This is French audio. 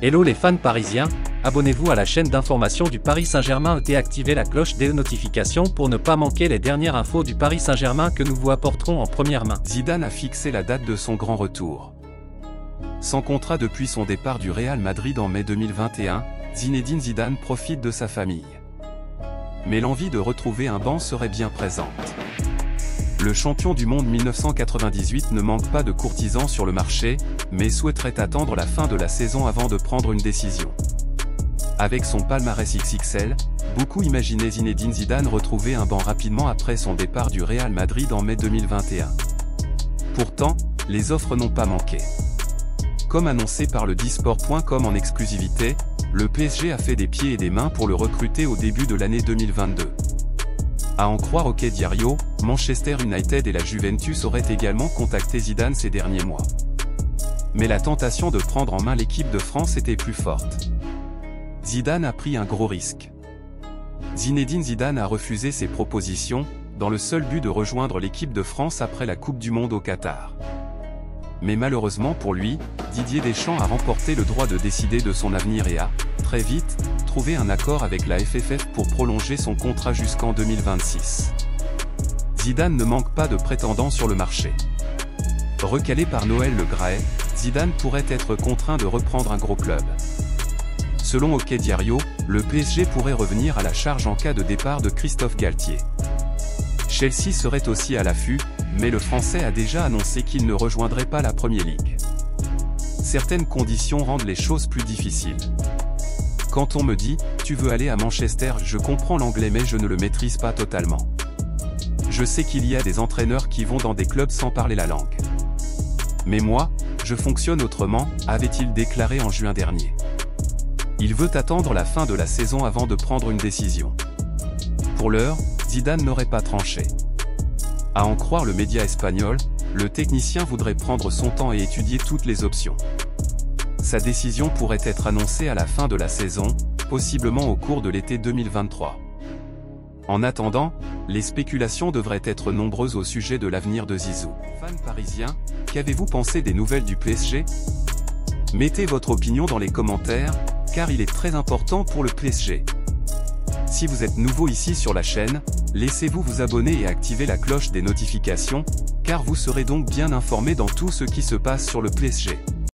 Hello les fans parisiens, abonnez-vous à la chaîne d'information du Paris Saint-Germain et activez la cloche des notifications pour ne pas manquer les dernières infos du Paris Saint-Germain que nous vous apporterons en première main. Zidane a fixé la date de son grand retour. Sans contrat depuis son départ du Real Madrid en mai 2021, Zinedine Zidane profite de sa famille. Mais l'envie de retrouver un banc serait bien présente. Le champion du monde 1998 ne manque pas de courtisans sur le marché, mais souhaiterait attendre la fin de la saison avant de prendre une décision. Avec son palmarès XXL, beaucoup imaginaient Zinedine Zidane retrouver un banc rapidement après son départ du Real Madrid en mai 2021. Pourtant, les offres n'ont pas manqué. Comme annoncé par le Disport.com en exclusivité, le PSG a fait des pieds et des mains pour le recruter au début de l'année 2022. À en croire OK Diario, Manchester United et la Juventus auraient également contacté Zidane ces derniers mois. Mais la tentation de prendre en main l'équipe de France était plus forte. Zidane a pris un gros risque. Zinedine Zidane a refusé ces propositions, dans le seul but de rejoindre l'équipe de France après la Coupe du Monde au Qatar. Mais malheureusement pour lui, Didier Deschamps a remporté le droit de décider de son avenir et a, très vite, trouvé un accord avec la FFF pour prolonger son contrat jusqu'en 2026. Zidane ne manque pas de prétendants sur le marché. Recalé par Noël Le Graët, Zidane pourrait être contraint de reprendre un gros club. Selon OK Diario, le PSG pourrait revenir à la charge en cas de départ de Christophe Galtier. Chelsea serait aussi à l'affût, mais le Français a déjà annoncé qu'il ne rejoindrait pas la Premier League. Certaines conditions rendent les choses plus difficiles. Quand on me dit « tu veux aller à Manchester », je comprends l'anglais mais je ne le maîtrise pas totalement. Je sais qu'il y a des entraîneurs qui vont dans des clubs sans parler la langue. Mais moi, je fonctionne autrement, avait-il déclaré en juin dernier. Il veut attendre la fin de la saison avant de prendre une décision. Pour l'heure, Zidane n'aurait pas tranché. À en croire le média espagnol, le technicien voudrait prendre son temps et étudier toutes les options. Sa décision pourrait être annoncée à la fin de la saison, possiblement au cours de l'été 2023. En attendant, les spéculations devraient être nombreuses au sujet de l'avenir de Zizou. Fans parisiens, qu'avez-vous pensé des nouvelles du PSG? Mettez votre opinion dans les commentaires, car il est très important pour le PSG. Si vous êtes nouveau ici sur la chaîne, laissez-vous vous abonner et activer la cloche des notifications, car vous serez donc bien informé dans tout ce qui se passe sur le PSG.